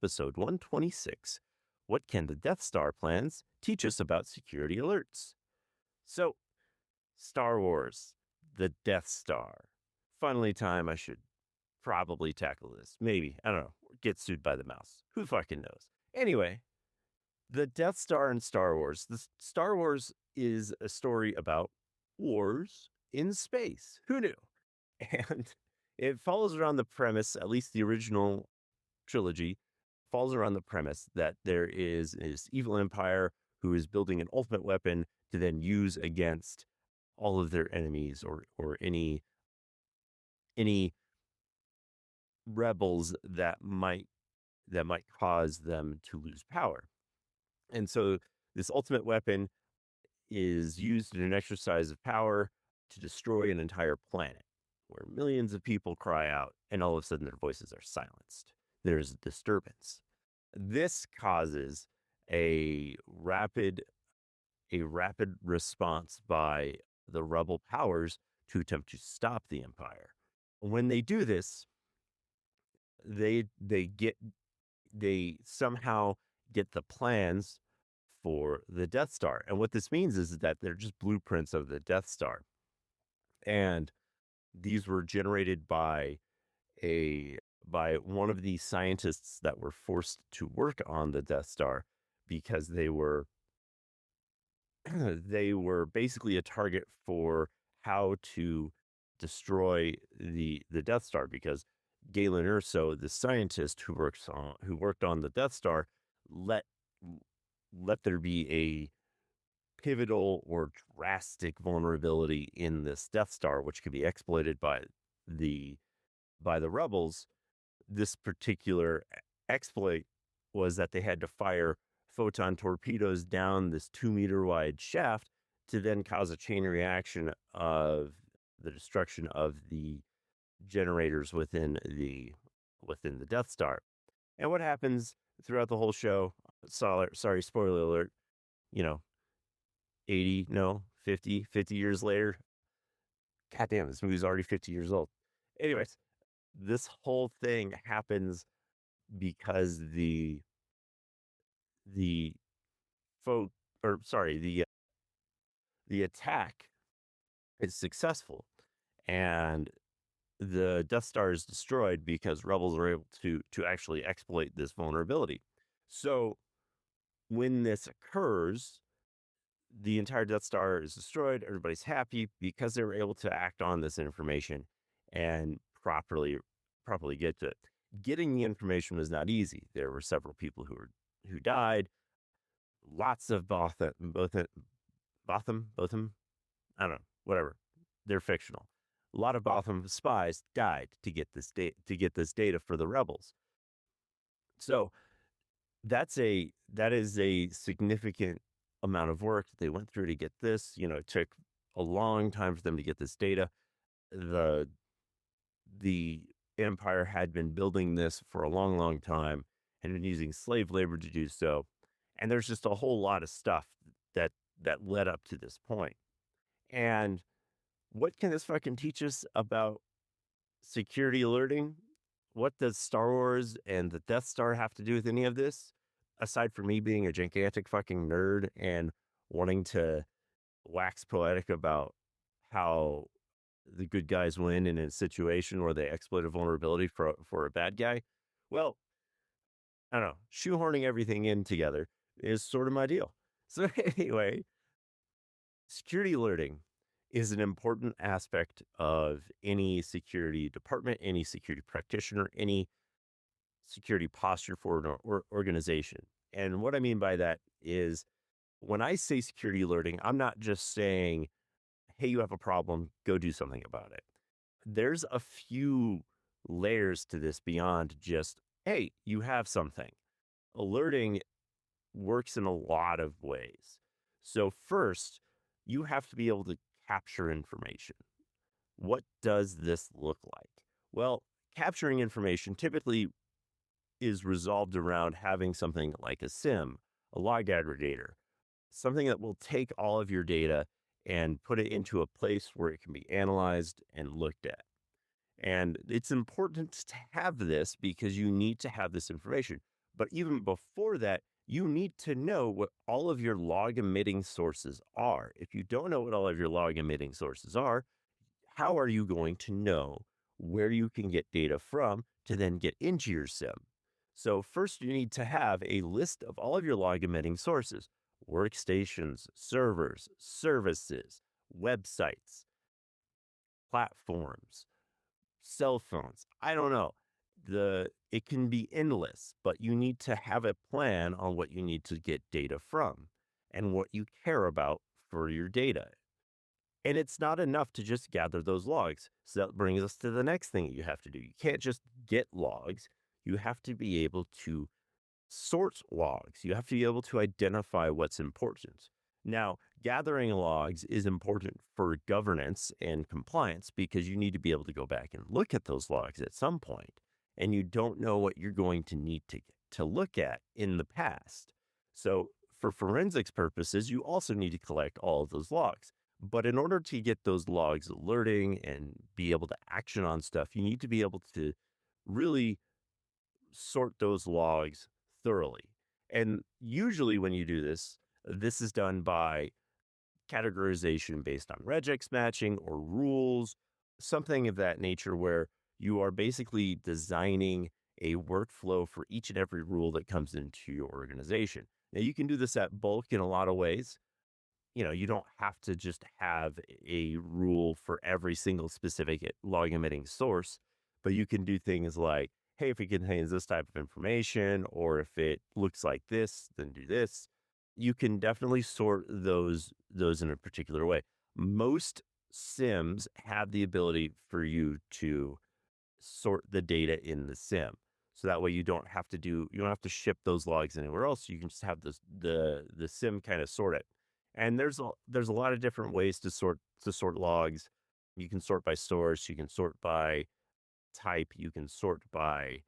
episode 126. What can the Death Star plans teach us about security alerts? So, Star Wars, the Death Star. Finally, time I should probably tackle this. Maybe, I don't know, get sued by the mouse. Who fucking knows? Anyway, the Death Star in Star Wars. The Star Wars is a story about wars in space. Who knew? And it follows around the premise, at least the original trilogy, falls around the premise that there is this evil empire who is building an ultimate weapon to then use against all of their enemies or any rebels that might cause them to lose power. And so this ultimate weapon is used in an exercise of power to destroy an entire planet where millions of people cry out and all of a sudden their voices are silenced. There's a disturbance. This causes a rapid response by the rebel powers to attempt to stop the empire. When they do this, they somehow get the plans for the Death Star. And what this means is that they're just blueprints of the Death Star. And these were generated by one of the scientists that were forced to work on the Death Star because they were basically a target for how to destroy the Death Star, because Galen Erso, the scientist who worked on the Death Star, let there be a pivotal or drastic vulnerability in this Death Star, which could be exploited by the rebels. This particular exploit was that they had to fire photon torpedoes down this 2-meter wide shaft to then cause a chain reaction of the destruction of the generators within the Death Star. And what happens throughout the whole show, sorry, spoiler alert, 50 years later. God damn, this movie's already 50 years old. Anyways, this whole thing happens because the attack is successful and the Death Star is destroyed because rebels are able to actually exploit this vulnerability. So when this occurs, the entire Death Star is destroyed. Everybody's happy because they were able to act on this information and properly get to it. Getting the information was not easy. There were several people who died. Lots of Botham, I don't know, whatever. They're fictional. A lot of Botham spies died to get this data for the rebels. So that is a significant amount of work that they went through to get this. It took a long time for them to get this data. The Empire had been building this for a long, long time and been using slave labor to do so. And there's just a whole lot of stuff that led up to this point. And what can this fucking teach us about security alerting? What does Star Wars and the Death Star have to do with any of this? Aside from me being a gigantic fucking nerd and wanting to wax poetic about how the good guys win in a situation where they exploit a vulnerability for a bad guy. Well, I don't know. Shoehorning everything in together is sort of my deal. So anyway, security alerting is an important aspect of any security department, any security practitioner, any security posture for an organization. And what I mean by that is when I say security alerting, I'm not just saying, hey, you have a problem, go do something about it. There's a few layers to this beyond just, hey, you have something. Alerting works in a lot of ways. So first, you have to be able to capture information. What does this look like? Well, capturing information typically is resolved around having something like a SIM, a log aggregator, something that will take all of your data and put it into a place where it can be analyzed and looked at. And it's important to have this because you need to have this information. But even before that, you need to know what all of your log emitting sources are. If you don't know what all of your log emitting sources are, how are you going to know where you can get data from to then get into your SIM? So, first, you need to have a list of all of your log emitting sources: workstations, servers, services, websites, platforms, cell phones. I don't know. It can be endless, but you need to have a plan on what you need to get data from and what you care about for your data. And it's not enough to just gather those logs. So that brings us to the next thing you have to do. You can't just get logs. You have to be able to sort logs. You have to be able to identify what's important. Now, gathering logs is important for governance and compliance because you need to be able to go back and look at those logs at some point, and you don't know what you're going to need to look at in the past. So, for forensics purposes, you also need to collect all of those logs. But in order to get those logs alerting and be able to action on stuff, you need to be able to really sort those logs thoroughly. And usually, when you do this, this is done by categorization based on regex matching or rules, something of that nature, where you are basically designing a workflow for each and every rule that comes into your organization. Now, you can do this at bulk in a lot of ways. You don't have to just have a rule for every single specific log emitting source, but you can do things like, hey, if it contains this type of information, or if it looks like this, then do this. You can definitely sort those in a particular way. Most SIMs have the ability for you to sort the data in the SIM. So that way you don't have to ship those logs anywhere else. You can just have the SIM kind of sort it. And there's a lot of different ways to sort logs. You can sort by source, you can sort by type, you can sort by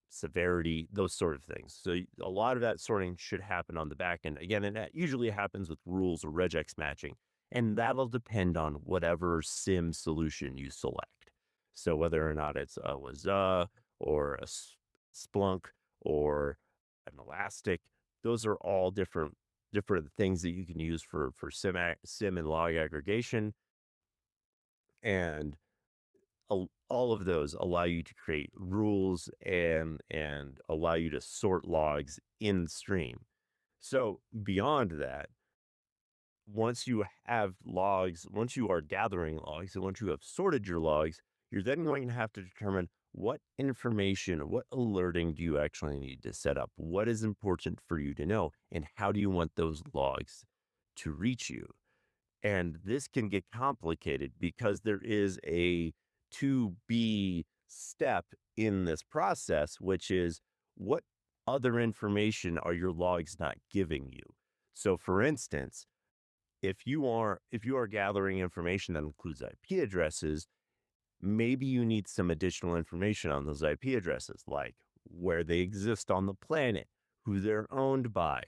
severity, those sort of things. So a lot of that sorting should happen on the back end. Again, and that usually happens with rules or regex matching, and that'll depend on whatever SIM solution you select. So whether or not it's a Waza or a Splunk or an Elastic, those are all different things that you can use for SIM and log aggregation, and all of those allow you to create rules and allow you to sort logs in stream. So beyond that, once you have logs, once you are gathering logs, and once you have sorted your logs, you're then going to have to determine what information, what alerting do you actually need to set up? What is important for you to know? And how do you want those logs to reach you? And this can get complicated because there is a to be step in this process, which is, what other information are your logs not giving you? So for instance, if you are gathering information that includes IP addresses, maybe you need some additional information on those IP addresses, like where they exist on the planet, who they're owned by,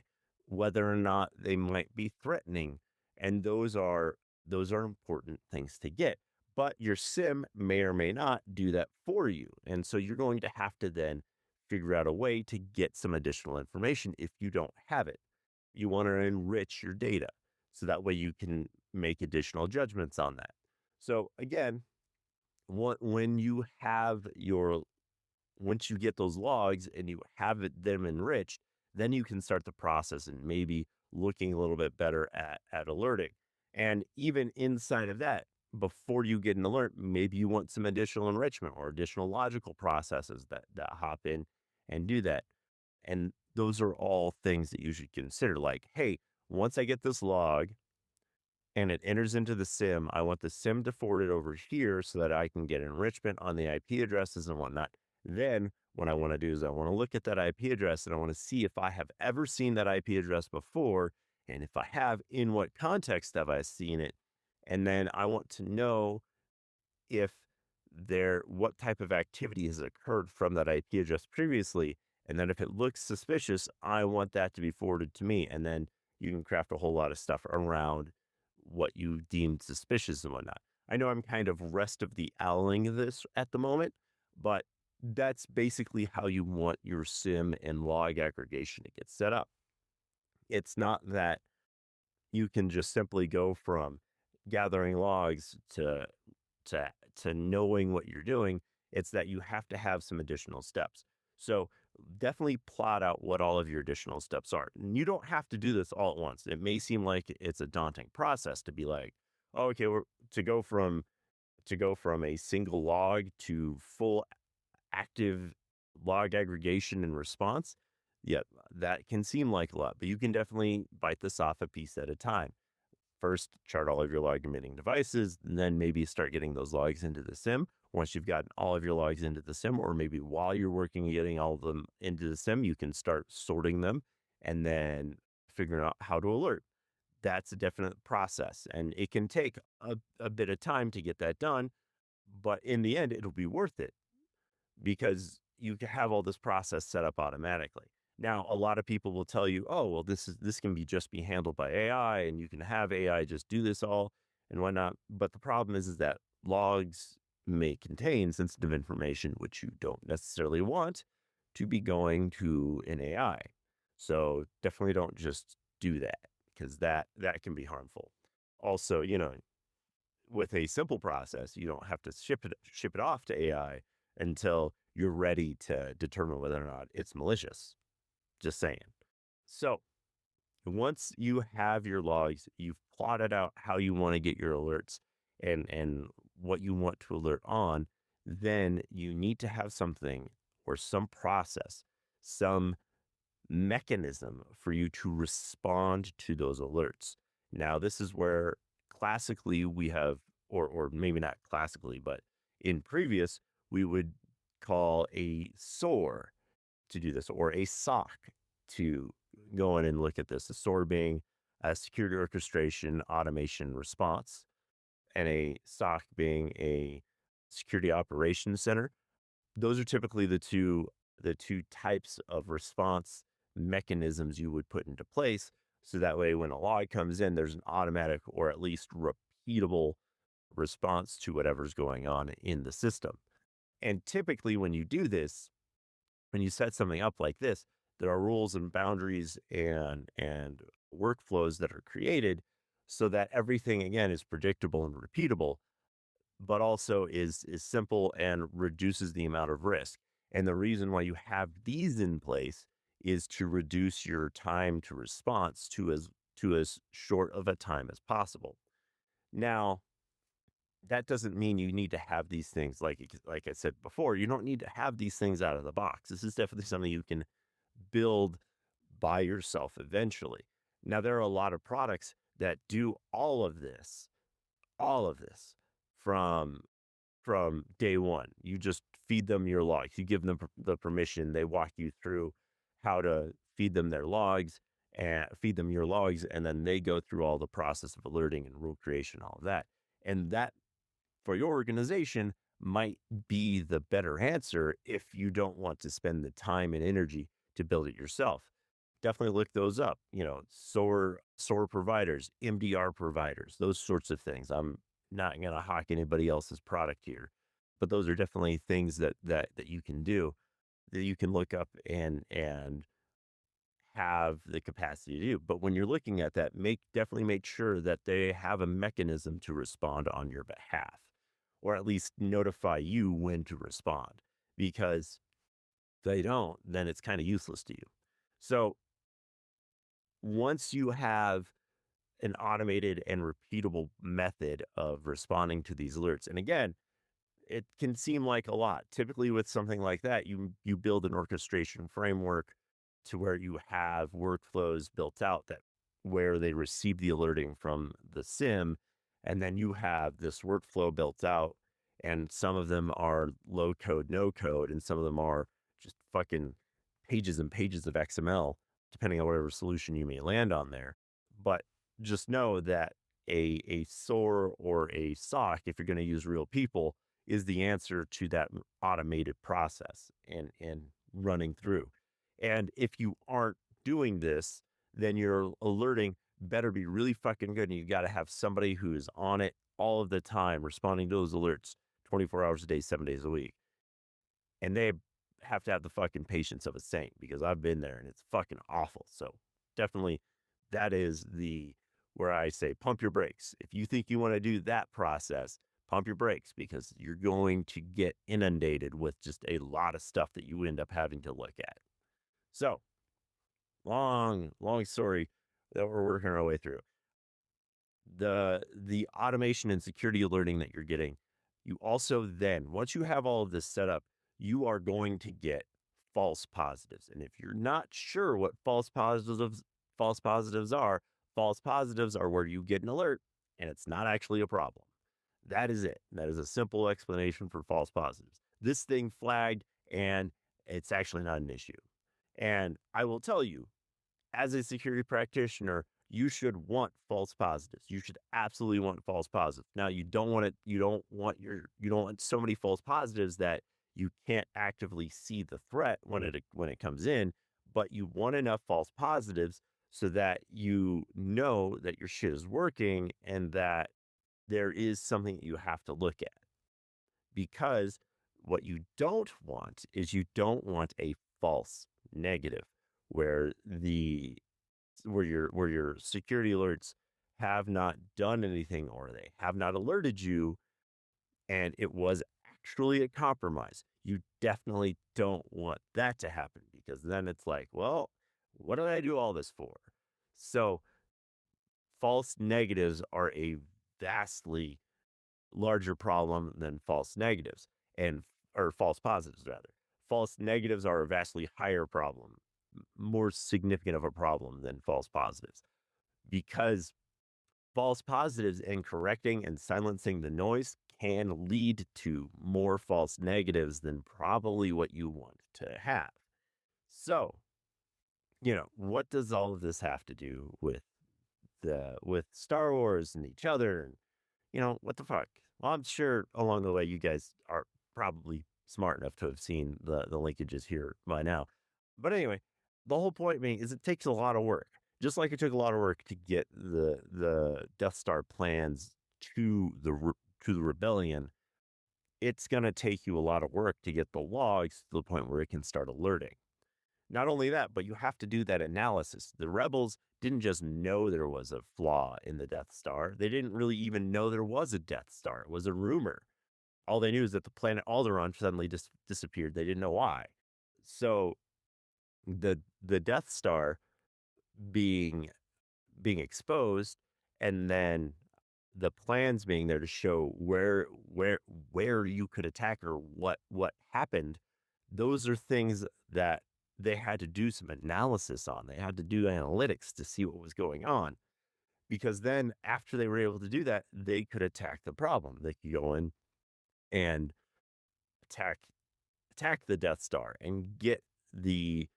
whether or not they might be threatening. And those are important things to get. But your SIM may or may not do that for you. And so you're going to have to then figure out a way to get some additional information if you don't have it. You want to enrich your data so that way you can make additional judgments on that. So again, when you have your once you get those logs and you have them enriched, then you can start the process and maybe looking a little bit better at alerting. And even inside of that, before you get an alert, maybe you want some additional enrichment or additional logical processes that hop in and do that. And those are all things that you should consider. Like, hey, once I get this log and it enters into the SIM, I want the SIM to forward it over here so that I can get enrichment on the IP addresses and whatnot. Then what I want to do is I want to look at that IP address and I want to see if I have ever seen that IP address before. And if I have, in what context have I seen it? And then I want to know if what type of activity has occurred from that IP address previously. And then if it looks suspicious, I want that to be forwarded to me. And then you can craft a whole lot of stuff around what you deem suspicious and whatnot. I know I'm kind of rest of the owling this at the moment, but That's basically how you want your SIM and log aggregation to get set up. It's not that you can just simply go from gathering logs to knowing what you're doing. It's that you have to have some additional steps. So definitely plot out what all of your additional steps are. And you don't have to do this all at once. It may seem like it's a daunting process to be like, oh, okay, we're to go from a single log to full active log aggregation and response. Yep, that can seem like a lot, but you can definitely bite this off a piece at a time. First, chart all of your log emitting devices, and then maybe start getting those logs into the SIM. Once you've gotten all of your logs into the SIM, or maybe while you're working and getting all of them into the SIM, you can start sorting them and then figuring out how to alert. That's a definite process, and it can take a bit of time to get that done, but in the end, it'll be worth it because you can have all this process set up automatically. Now, a lot of people will tell you, "Oh, well, this can be just be handled by AI, and you can have AI just do this all and whatnot." But the problem is that logs may contain sensitive information, which you don't necessarily want to be going to an AI. So definitely don't just do that because that can be harmful. Also, with a simple process, you don't have to ship it off to AI until you're ready to determine whether or not it's malicious. Just saying. So once you have your logs, you've plotted out how you want to get your alerts and what you want to alert on, then you need to have something or some process, some mechanism for you to respond to those alerts. Now, this is where classically we have, or maybe not classically, but in previous, we would call a SOAR to do this, or a SOC to go in and look at this. The SOAR being a security orchestration automation response, and a SOC being a security operations center. Those are typically the two types of response mechanisms you would put into place. So that way, when a log comes in, there's an automatic or at least repeatable response to whatever's going on in the system. And typically, when you do this, when you set something up like this, there are rules and boundaries and workflows that are created so that everything again is predictable and repeatable, but also is simple and reduces the amount of risk. And the reason why you have these in place is to reduce your time to response to as short of a time as possible. Now, that doesn't mean you need to have these things like I said before, you don't need to have these things out of the box. This is definitely something you can build by yourself eventually. Now, there are a lot of products that do all of this from day one. You just feed them your logs. You give them the permission. They walk you through how to feed them their logs and feed them your logs, and then they go through all the process of alerting and rule creation, all of that. And that for your organization might be the better answer if you don't want to spend the time and energy to build it yourself. Definitely look those up, SOAR providers, MDR providers, those sorts of things. I'm not going to hawk anybody else's product here, but those are definitely things that you can do, that you can look up and have the capacity to do. But when you're looking at that, definitely make sure that they have a mechanism to respond on your behalf, or at least notify you when to respond. Because if they don't, then it's kind of useless to you. So once you have an automated and repeatable method of responding to these alerts, and again, it can seem like a lot. Typically, with something like that, you build an orchestration framework to where you have workflows built out that where they receive the alerting from the SIM, and then you have this workflow built out, and some of them are low code, no code, and some of them are just fucking pages and pages of XML, depending on whatever solution you may land on there. But just know that a SOAR or a SOC, if you're going to use real people, is the answer to that automated process and running through. And if you aren't doing this, then your alerting better be really fucking good. And you got to have somebody who is on it all of the time, responding to those alerts 24 hours a day, 7 days a week. And they have to have the fucking patience of a saint because I've been there and it's fucking awful. So definitely that is the where I say pump your brakes. If you think you want to do that process, pump your brakes because you're going to get inundated with just a lot of stuff that you end up having to look at. So long story that we're working our way through. The automation and security alerting that you're getting, you also then, once you have all of this set up, you are going to get false positives. And if you're not sure what false positives are, false positives are where you get an alert and it's not actually a problem. That is it. That is a simple explanation for false positives. This thing flagged and it's actually not an issue. And I will tell you, as a security practitioner, you should want false positives. You should absolutely want false positives. Now, you don't want it. You don't want so many false positives that you can't actively see the threat when it comes in. But you want enough false positives so that you know that your shit is working and that there is something that you have to look at. Because what you don't want is you don't want a false negative where your security alerts have not done anything or they have not alerted you and it was actually a compromise. You definitely don't want that to happen because then it's like, well, what did I do all this for? So false negatives are a vastly larger problem than false negatives and or false positives rather. False negatives are a vastly higher problem, more significant of a problem than false positives because false positives and correcting and silencing the noise can lead to more false negatives than probably what you want to have. So, what does all of this have to do with Star Wars and each other and what the fuck? Well, I'm sure along the way you guys are probably smart enough to have seen the linkages here by now. But anyway, the whole point being is it takes a lot of work. Just like it took a lot of work to get the Death Star plans to the rebellion, it's going to take you a lot of work to get the logs to the point where it can start alerting. Not only that, but you have to do that analysis. The rebels didn't just know there was a flaw in the Death Star. They didn't really even know there was a Death Star. It was a rumor. All they knew is that the planet Alderaan suddenly disappeared. They didn't know why. So the Death Star being exposed and then the plans being there to show where you could attack or what happened, those are things that they had to do some analysis on. They had to do analytics to see what was going on. Because then after they were able to do that, they could attack the problem. They could go in and attack the Death Star and get the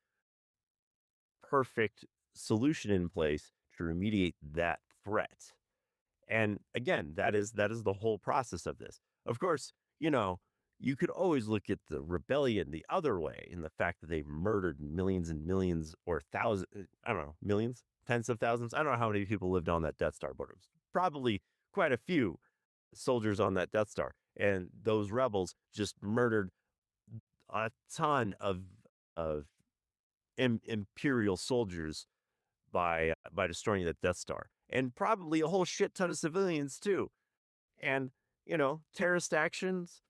perfect solution in place to remediate that threat. And again, that is the whole process of this. Of course, you could always look at the rebellion the other way in the fact that they murdered millions and millions or thousands, I don't know, millions, tens of thousands. I don't know how many people lived on that Death Star, but it was probably quite a few soldiers on that Death Star. And those rebels just murdered a ton of Imperial soldiers by destroying the Death Star. And probably a whole shit ton of civilians too. And, terrorist actions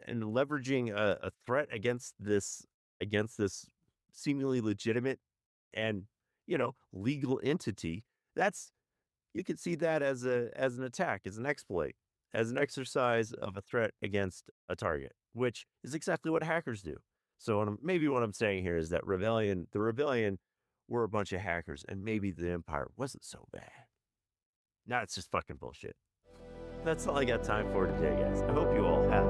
and leveraging a threat against this seemingly legitimate and legal entity, that's you could see that as an attack, as an exploit, as an exercise of a threat against a target, which is exactly what hackers do. So maybe what I'm saying here is that the rebellion were a bunch of hackers and maybe the Empire wasn't so bad. Now it's just fucking bullshit. That's all I got time for today, guys. I hope you all have